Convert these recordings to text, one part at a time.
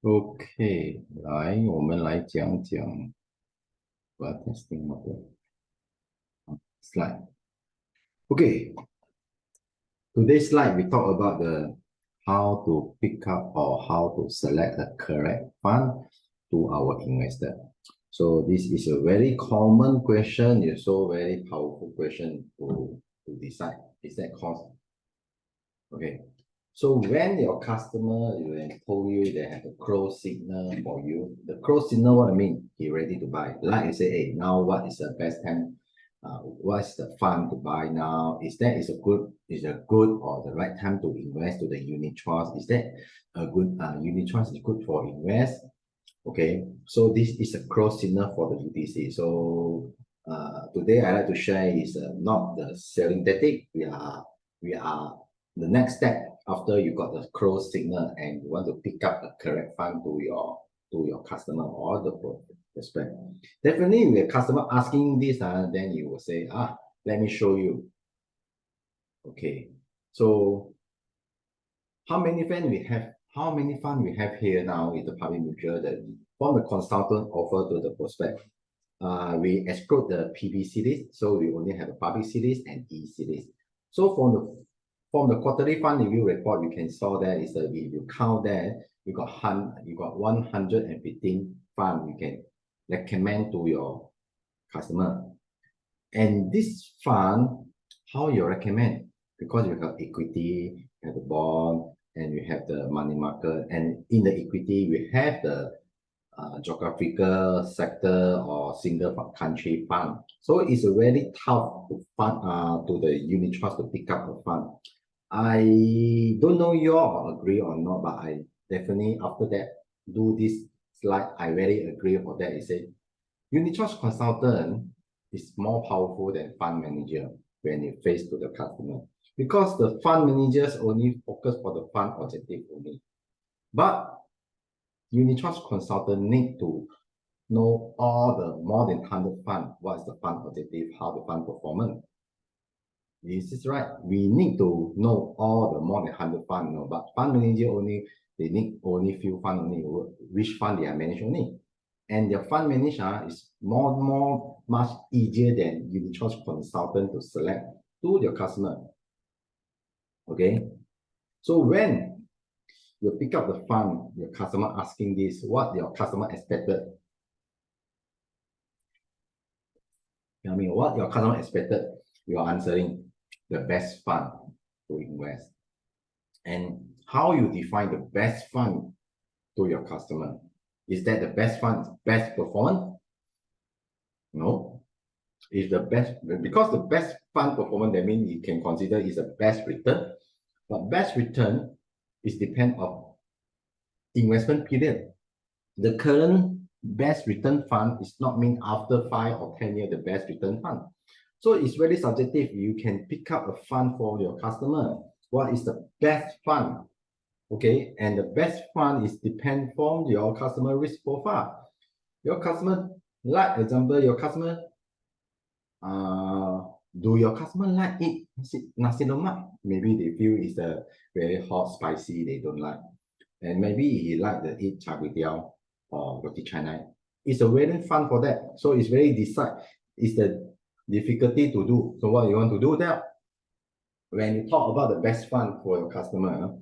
OK，来，我们来讲讲 testing model slide. OK, today's slide we talk about the how to pick up or how to select the correct fund to our investor. So this is a very common question, it's so very powerful question to decide. Is that cost? Okay. So when your customer when told you they have a close signal for you, the close signal what I mean, he ready to buy. Like you say, hey, now what is the best time? What's the fund to buy now? Is a good or the right time to invest to the unit trust? Is that a good unit trust is good for invest? Okay, so this is a close signal for the UTC. So today I like to share is not the selling tactic. We are the next step after you got the close signal and you want to pick up the correct fund to your customer or the prospect. Definitely, if the customer asking this, then you will say, let me show you. Okay, so how many fund we have? How many fund we have here now is the public mutual that from the consultant offer to the prospect. We exclude the PB series, so we only have a public series and E series. So from the quarterly fund review report, you can saw there is that if you count there, you got 115 fund you can recommend to your customer. And this fund, how you recommend? Because you have equity, you have the bond, and you have the money market, and in the equity we have the geographical sector or single country fund. So it's very tough to fund to the unit trust to pick up the fund. I don't know you all agree or not, but I definitely after that do this slide. I very agree for that. It said unit trust consultant is more powerful than fund manager when you face to the customer, because the fund managers only focus for the fund objective only. But unit trust consultant need to know all the more than 100 fund, what is the fund objective, how the fund performance. This is right. We need to know all the more than 100 fund, no, but fund manager only, they need only few fund only, which fund they are managing only. And the fund manager is much easier than unit trust consultant to select to your customer. Okay. So when you pick up the fund, your customer asking this, what your customer expected. I mean, what your customer expected, you are answering the best fund to invest. And how you define the best fund to your customer? Is that the best fund, best performance? No. Is the best, because the best fund performance, that means you can consider is the best return. But best return is depend of investment period. The current best return fund is not mean after 5 or 10 years the best return fund. So it's very subjective. You can pick up a fund for your customer. What is the best fund? Okay, and the best fund is depend from your customer risk profile. Your customer, like example, your customer, do your customer like eat nasi lemak? Maybe they feel it's a very hot, spicy, they don't like. And maybe he like to eat char kway teow or roti canai. It's a very fun for that. So it's very decide. It's the difficulty to do. So what you want to do there? When you talk about the best fund for your customer,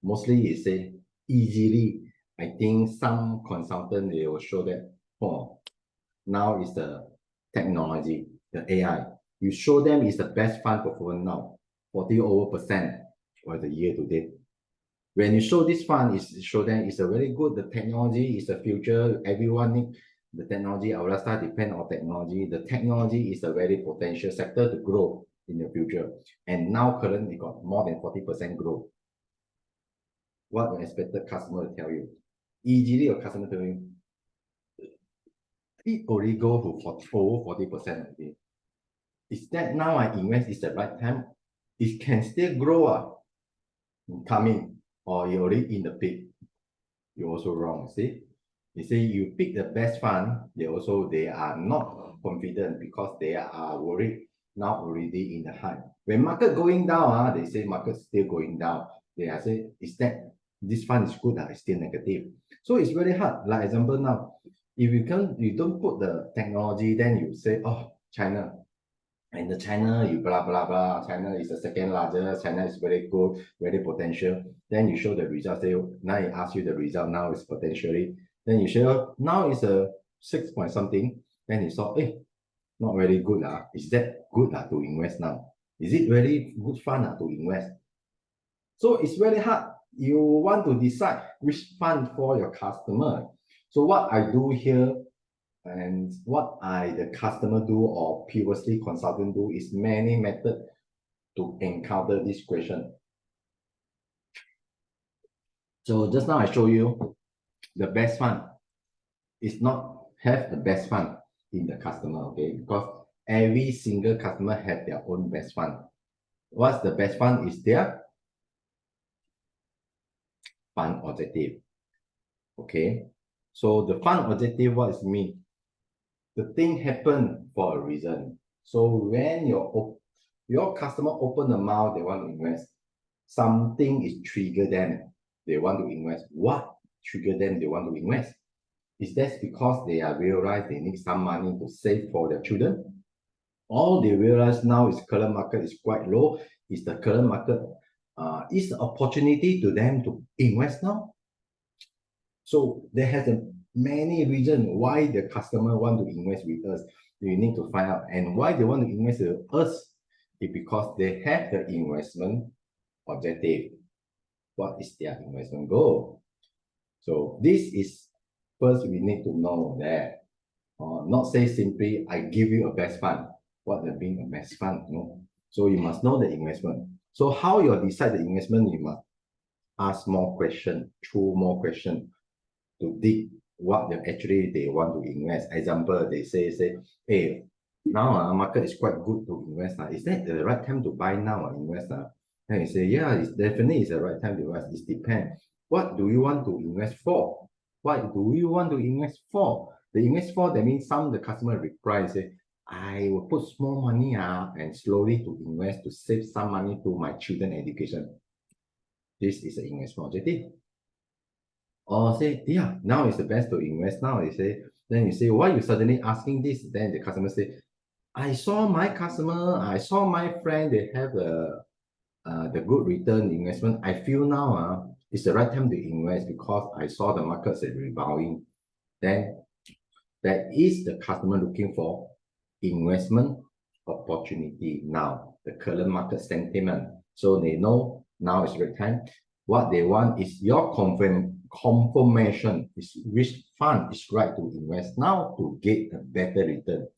mostly you say easily. I think some consultant they will show that, now is the technology, the AI. You show them is the best fund performance now, 40% for the year to date. When you show this fund, is show them it's a very good. The technology is the future. Everyone need the technology. Our lifestyle depend on technology. The technology is a very potential sector to grow in the future. And now currently got more than 40% growth. What you expect the customer to tell you? Easily your customer tell you, it already go to over 40% already. Is that now I invest is the right time? It can still grow coming, or you already in the peak. You're also wrong. See, you say you pick the best fund, they are not confident because they are worried now already in the high. When market going down, they say market still going down. They are say, is that this fund is good, it's still negative. So it's very hard. Like example now, if you don't put the technology, then you say, oh, China. And the China, you blah, blah, blah. China is the second largest. China is very good, very potential. Then you show the result. Say, now it asks you the result. Now it's potentially. Then you show, now it's a 6 point something. Then you saw, not very good. Is that good to invest now? Is it really good fund to invest? So it's very hard. You want to decide which fund for your customer. So what I do here and what the customer do or previously consultant do is many methods to encounter this question. So just now I show you the best fund is not have the best fund in the customer, okay? Because every single customer have their own best fund. What's the best fund is their fund objective, okay? So the fund objective, what does it mean? The thing happen for a reason. So when your customer open the mouth, they want to invest. Something is trigger them. They want to invest. What trigger them? They want to invest. Is that because they are realize they need some money to save for their children? All they realize now is current market is quite low. Is the current market is the opportunity to them to invest now? So there has many reasons why the customer want to invest with us. You need to find out, and why they want to invest with us is because they have the investment objective. What is their investment goal? So this is first we need to know that. Not say simply I give you a best fund. What does mean a best fund? No. So you must know the investment. So how you decide the investment, you must ask more questions, through more questions to dig what they want to invest. Example, they say, hey, now market is quite good to invest. Is that the right time to buy now or invest? And you say, yeah, it's definitely the right time to invest. It depends. What do you want to invest for? What do you want to invest for? The invest for, that means some the customer reply say, I will put small money and slowly to invest to save some money to my children education. This is an investment objective. Or say, yeah, now is the best to invest now. Then you say, why you suddenly asking this? Then the customer say, I saw my friend, they have the good return investment. I feel now it's the right time to invest because I saw the markets are rebounding. Then that is the customer looking for investment opportunity now, the current market sentiment. So they know now is the right time. What they want is your confirmation is which fund is right to invest now to get a better return.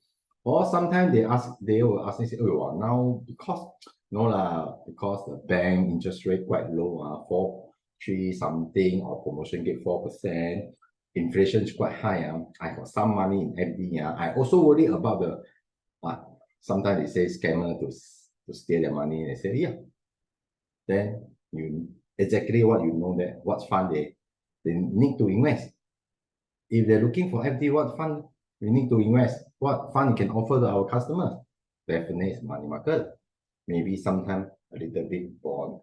Or sometimes they will ask me, say, oh, well, now because the bank interest rate quite low, 4.3 something, or promotion get 4%, inflation is quite high. I got some money in FD. I also worry about the sometimes they say scammer to steal their money. They say, yeah. Then you exactly what you know that what fund they need to invest. If they're looking for FD, what fund we need to invest? What fund can offer to our customers? Definitely is money market. Maybe sometimes a little bit bond.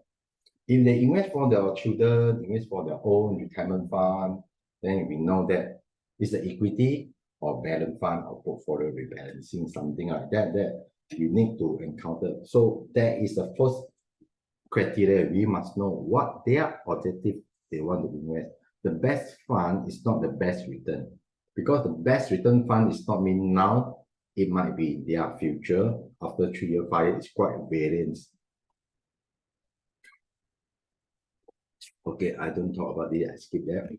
If they invest for their children, invest for their own retirement fund, then we know that it's the equity or balance fund or portfolio rebalancing, something like that you need to encounter. So that is the first criteria. We must know what their objective they want to invest. The best fund is not the best return, because the best return fund is not mean now, it might be their future after 3 years, 5 years. It's quite variance. Okay, I don't talk about it, I skip that.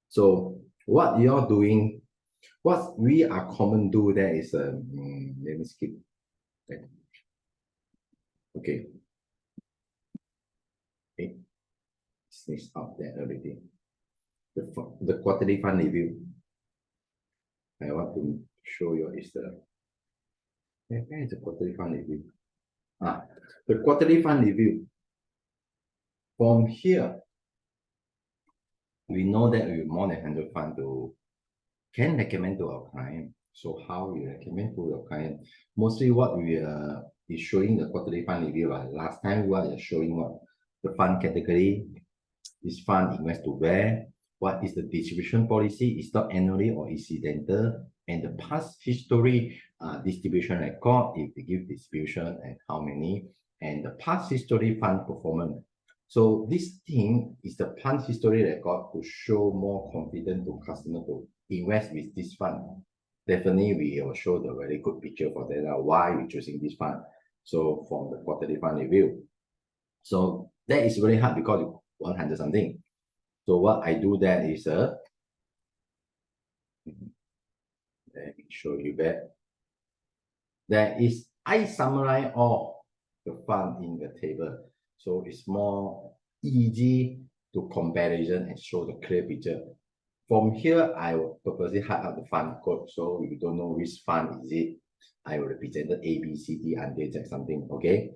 So what you're doing, what we are common do there is, let me skip. Okay. It's out there already. The quarterly fund review. I want to show you is where is the quarterly fund review? The quarterly fund review. From here, we know that we more than 100 fund can recommend to our client. So how we recommend to your client? Mostly what we is showing the quarterly fund review. Last time we were showing what the fund category, this fund invest to where, what is the distribution policy, is not annually or incidental, and the past history distribution record, if they give distribution and how many, and the past history fund performance. So this thing is the past history record to show more confidence to customer to invest with this fund. Definitely, we will show the very good picture for that, why we're choosing this fund. So from the quarterly fund review. So that is very hard because it's 100 something. So what I do there is let me show you that. I summarize all the fund in the table. So it's more easy to comparison and show the clear picture. From here, I will purposely hide out the fund code. So if you don't know which fund is it, I will represent the A, B, C, D, and D, something, okay?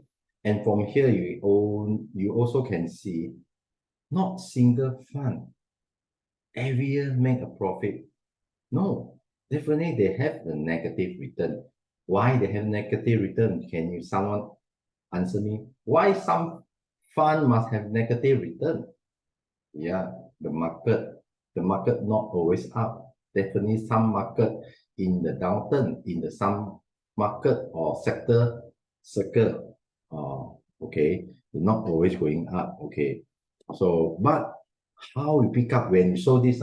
And from here, you also can see not single fund every year make a profit. No, definitely they have a negative return. Why they have negative return? Can someone answer me? Why some fund must have negative return? Yeah, the market not always up. Definitely some market in the downturn, in the some market or sector circle. Okay, not always going up. Okay, so but how you pick up when you show this?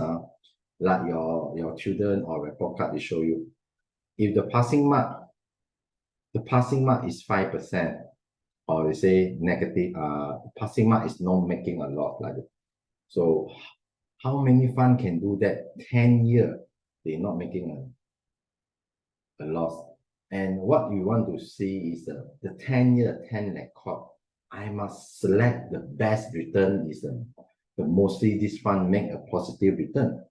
Like your children or report card, they show you if the passing mark is 5%, or they say negative, passing mark is not making a lot like that. So how many fund can do that? 10 years, they're not making a loss. And what you want to see is the 10-year, 10 record. I must select the best return is the mostly this fund make a positive return.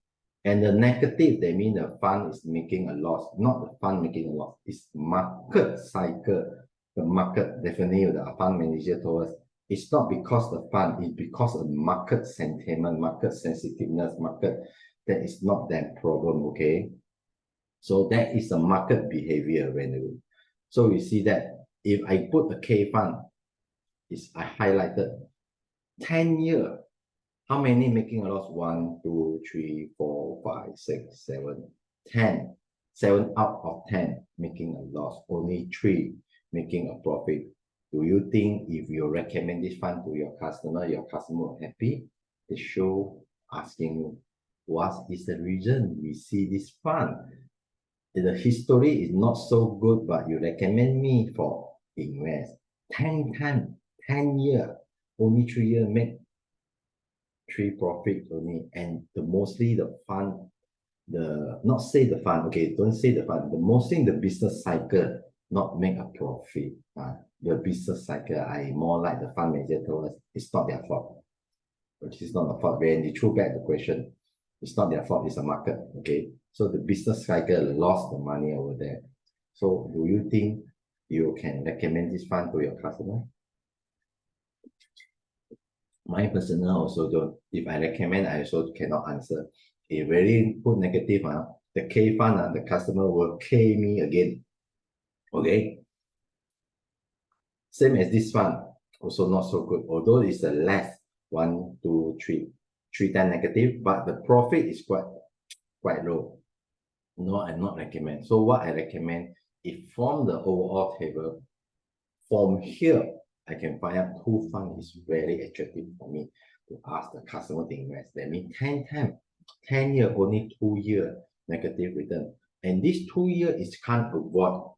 And the negative, they mean the fund is making a loss, not the fund making a loss. It's market cycle. The market, definitely the fund manager told us, it's not because the fund, it's because of market sentiment, market sensitiveness, market, that is not that problem, okay? So that is the market behavior when so you see that if I put a K fund, I highlighted 10 year, how many making a loss? 1, 2, 3, 4, 5, 6, 7, 10. 7 out of 10 making a loss. Only 3 making a profit. Do you think if you recommend this fund to your customer will happy? They show asking you, what is the reason we see this fund? The history is not so good, but you recommend me for invest. 10 times, 10 year, only 3 years make 3 profit only. And mostly the fund, not say the fund, okay, don't say the fund, mostly the business cycle not make a profit. The business cycle, I more like the fund manager told us, it's not their fault. Which is not the fault. When they threw back the question, it's not their fault, it's a market, okay? So the business cycle lost the money over there. So do you think you can recommend this fund to your customer? My personal also don't. If I recommend, I also cannot answer. If really put negative, the K fund, the customer will K me again. Okay. Same as this fund, also not so good. Although it's a less 1, 2, 3 times negative, but the profit is quite low. No, I not recommend. So what I recommend, if from the overall table, from here, I can find out who fund is very attractive for me to ask the customer to invest. That means 10 times, 10 year, only 2 year negative return. And this 2 year is can't avoid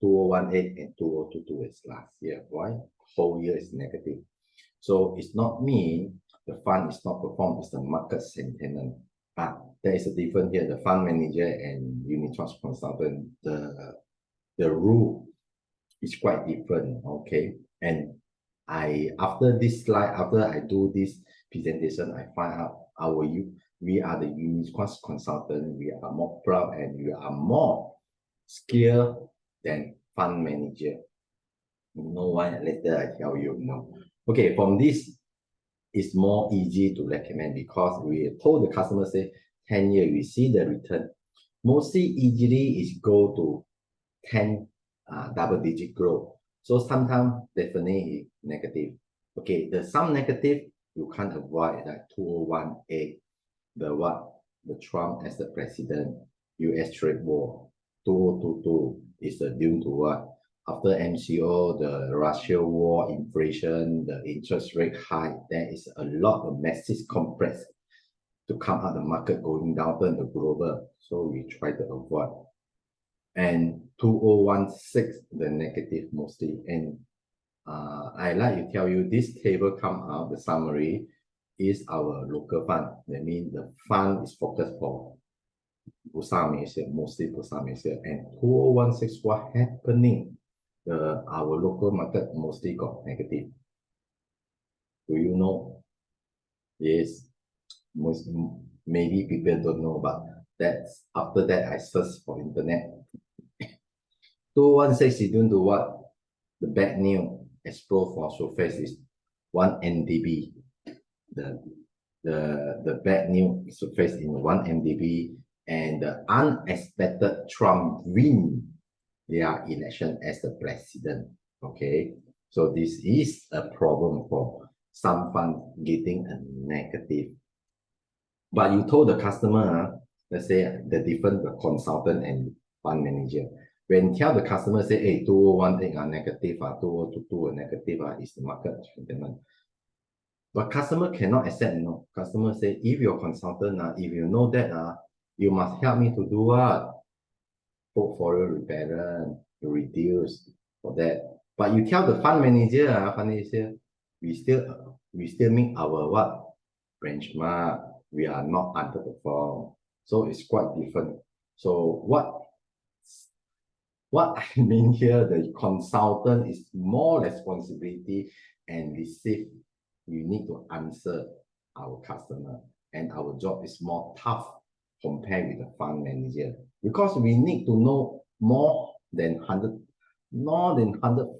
2018 and 2022 is last year. Why? Whole year is negative. So it's not mean the fund is not performed, it's the market sentiment. But there is a difference here. The fund manager and unit trust consultant, the rule is quite different. Okay. And after this slide, after I do this presentation, I find out we are the unit trust consultant, we are more proud and we are more skilled than fund manager. You know why? Later I tell you. No. Okay, from this, it's more easy to recommend because we told the customer say 10 years, we see the return. Mostly easily is go to 10 double-digit growth. So sometimes definitely negative. Okay, the some negative you can't avoid that 2018, the Trump as the president, US trade war. 2022 is due to what? After MCO, the Russia war, inflation, the interest rate high, there is a lot of massive compress to come out the market going down, turn to global. So we try to avoid. And 2016, the negative mostly. And I like to tell you, this table come out, the summary is our local fund. That means the fund is focused for Bursa Malaysia, mostly Bursa Malaysia. And 2016, what happening? Our local market mostly got negative. Do you know? Yes, maybe people don't know, but that's after that I searched for internet. 2016 is due to what? The bad news explode for surface is 1 MDB. The bad news surface in 1 MDB, and the unexpected Trump win their election as the president. Okay, so this is a problem for some fund getting a negative. But you told the customer, let's say the different the consultant and fund manager, when tell the customer say, hey, 2018 are negative, 2022 are negative, is the market sentiment. But customer cannot accept, no. Customer say, if your consultant, if you know that, you must help me to do what? Portfolio rebalance, to reduce for that. But you tell the fund manager, we still meet our what? Benchmark. We are not underperform. So it's quite different. So what I mean here, the consultant is more responsibility and receive. We need to answer our customer, and our job is more tough compared with the fund manager, because we need to know more than 100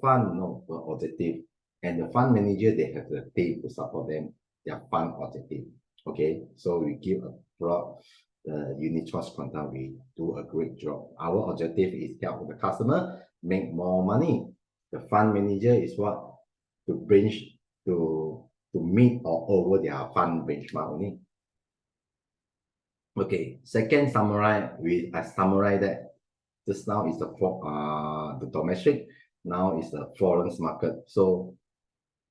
fund per objective, and the fund manager, they have the team to support them, their fund objective. Okay, so we give a broad unit trust conduct, we do a great job. Our objective is help the customer make more money. The fund manager is what? To meet or over their fund benchmark only. Okay, second summarize, I summarize that just now is the domestic, now is the foreign market. So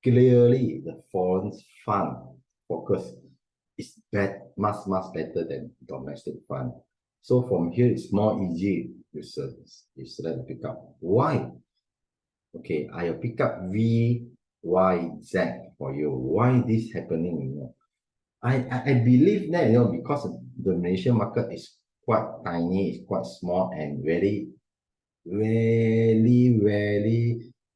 clearly the foreign fund focus is much better than domestic fund. So from here it's more easy to select pick up. Why? Okay, I will pick up V, Y, Z for you. Why this happening? I believe that because the Malaysian market is quite tiny, it's quite small, and very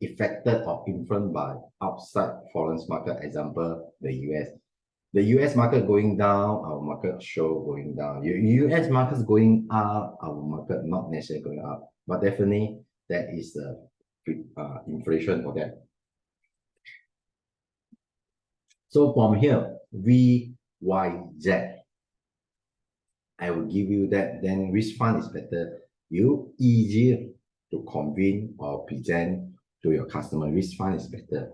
affected or influenced by outside foreign market. Example, the US. The US market going down, our market show going down. US market going up, our market not necessarily going up, but definitely that is the inflation for that. So from here, V, Y, Z, I will give you that. Then which fund is better? You easier to convince or present to your customer which fund is better.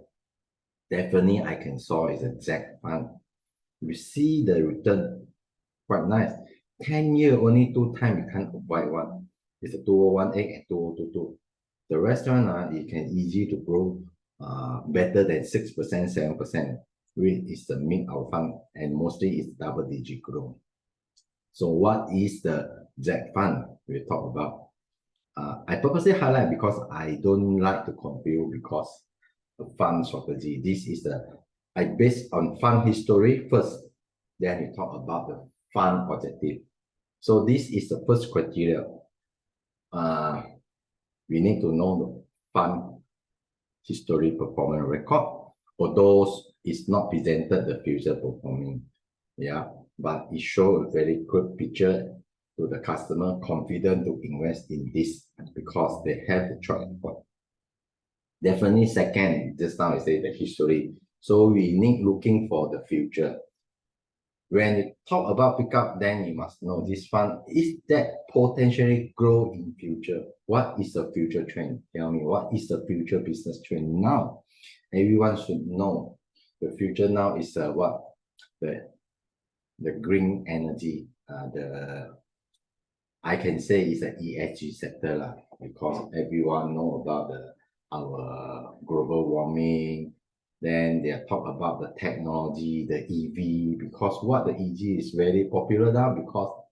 Definitely, I can saw is a Z fund. We see the return quite nice. 10 year only 2 times, you can't avoid one. It's a 2018 and 2022. The rest one, it can easy to grow better than 6%, 7%, which is the mid our fund, and mostly it's double-digit growth. So what is the Z fund we talk about? I purposely highlight because I don't like to confuse because the fund strategy. This is I based on fund history first, then we talk about the fund objective. So this is the first criteria. We need to know the fund history performance record. For those, it's not presented the future performing, but it shows a very good picture to the customer, confident to invest in this because they have the track record. Definitely second, just now I say the history. So we need looking for the future. When you talk about pickup, then you must know this fund, is that potentially grow in future? What is the future trend? Tell me, what is the future business trend now? Everyone should know. The future now is what? The green energy. I can say it's an ESG sector lah, because everyone know about our global warming. Then they talk about the technology, the EV, because what the EV is very popular now, because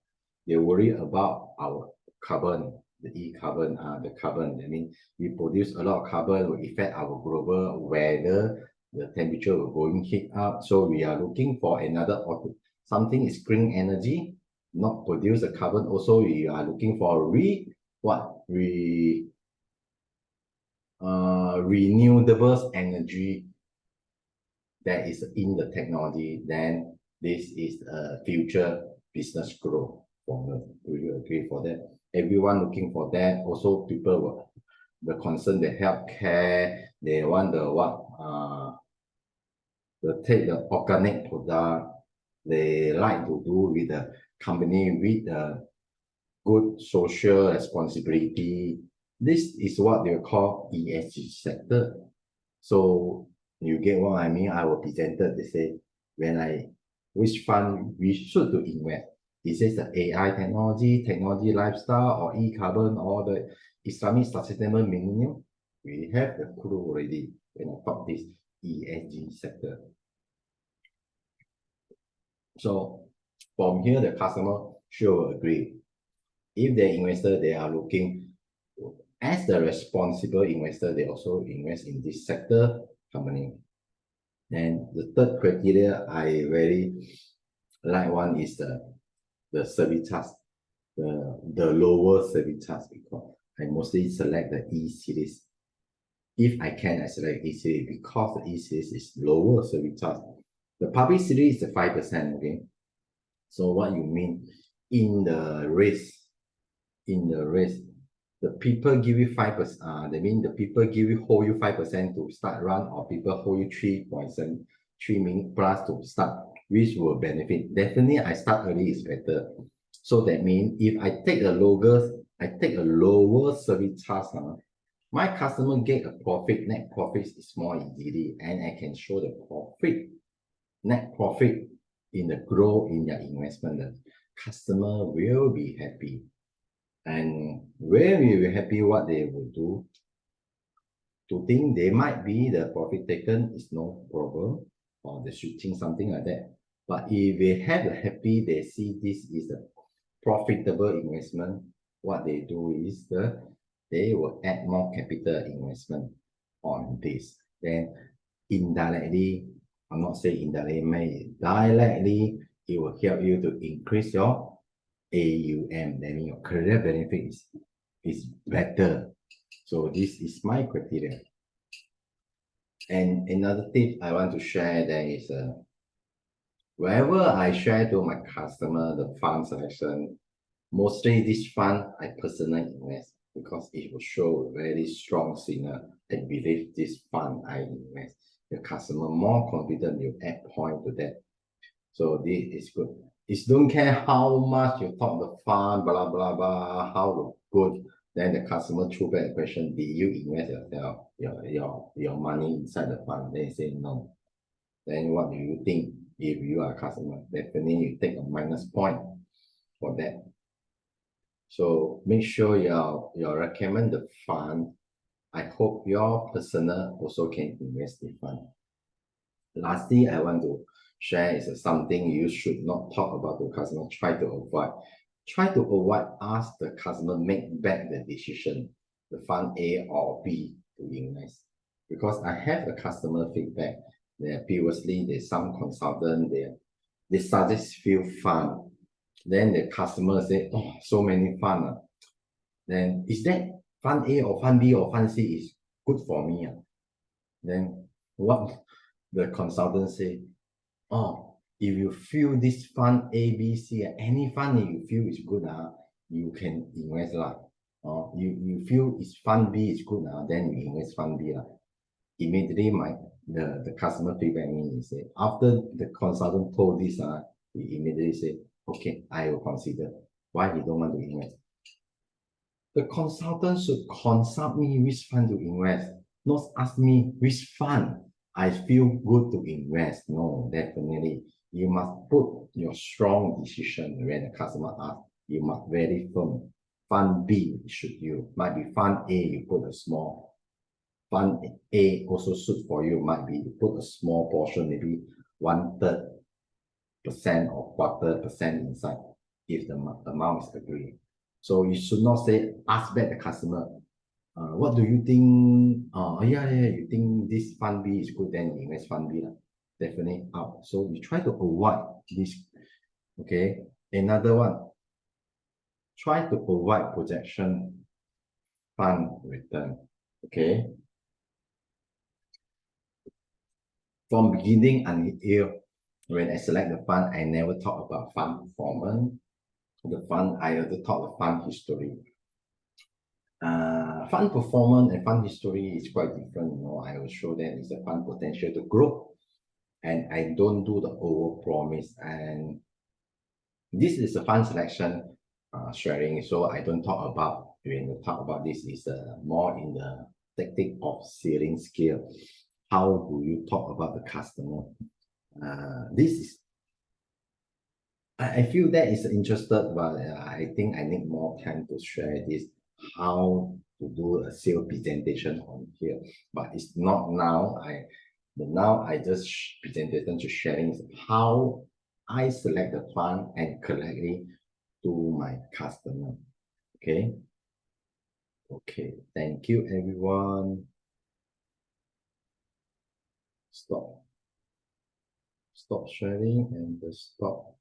they worry about our carbon, the carbon. That means we produce a lot of carbon, will affect our global weather, the temperature will going heat up. So we are looking for another something is green energy, not produce the carbon. Also, we are looking for renewable energy that is in the technology. Then this is a future business growth for us. Do you agree for that? Everyone looking for that. Also, people will the concern the healthcare. They want take the organic product. They like to do with the company with the good social responsibility. This is what they call ESG sector. So you get what I mean? I will present it. They say which fund we should to invest. Is it the AI technology lifestyle, or e-carbon, or the Islamic sustainable millennium? We have the clue already when I talk this ESG sector. So from here, the customer sure agree. If they're investor, they are looking as the responsible investor, they also invest in this sector company. And the third criteria I very like one is the service charge, the lower service charge, because I mostly select the E-series. If I can, I select E-series because the E-series is lower service charge. The public series is 5%, okay? So what you mean in the race, the people give you 5%, that means the people hold you 5% to start run, or people hold you 3 minutes plus to start, which will benefit. Definitely I start early is better. So that means if I take a lower service charge, my customer get a profit, net profit is more easily, and I can show the profit, net profit in the growth in their investment. The customer will be happy. And when we will happy, what they will do, to think they might be the profit taken is no problem, or the switching, something like that. But if they have the happy, they see this is a profitable investment, what they do is they will add more capital investment on this. Then indirectly, I'm not saying indirectly, directly, it will help you to increase your AUM. Then your career benefit is better. So this is my criteria. And another tip I want to share there is wherever I share to my customer the fund selection, mostly this fund I personally invest, because it will show a very strong signal. I believe this fund I invest, the customer more confident, you add point to that. So this is good. It don't care how much you talk the fund, blah blah blah, how good. Then the customer threw back the question: did you invest your money inside the fund? They say no. Then what do you think? If you are a customer, definitely you take a minus point for that. So make sure you recommend the fund. I hope your personal also can invest in fund. Lastly, I want to share is something you should not talk about to customer. Try to avoid ask the customer make back the decision, the fund A or B to invest. Because I have a customer feedback that previously there's some consultant they suggest few fund. Then the customer say, oh, so many fund. Then is that fund A or fund B or fund C is good for me? Then what the consultant say, oh, if you feel this fund A, B, C, any fund you feel is good, you can invest lah. You feel is fund B is good, then you invest fund B lah. Immediately the customer feedback me say, after the consultant told this, he immediately say, okay, I will consider. Why he don't want to invest? The consultant should consult me which fund to invest, not ask me which fund. I feel good to invest. No, definitely. You must put your strong decision when the customer asks. You must very firm. Fund B should you. Might be fund A, you put a small. Fund A also suit for you. Might be you put a small portion, maybe 1/3% or 1/4% inside if the amount is agreed. So you should not say, ask back the customer, what do you think? Yeah, you think this fund B is good, then you invest fund B. Definitely out. So we try to avoid this. Okay. Another one, try to avoid projection fund return. Okay. From beginning until when I select the fund, I never talk about fund performance. The fund, I also talk about fund history. Fund performance and fund history is quite different. I will show that it's a fund potential to grow, and I don't do the over promise. And this is a fund selection sharing, so I don't talk about when we talk about this is more in the tactic of selling skill. How do you talk about the customer? This is I feel that is interested, but I think I need more time to share this, how to do a sales presentation on here. But it's not now. Now I just presentation to sharing how I select the fund and correctly to my customer. Okay. Okay. Thank you, everyone. Stop sharing and stop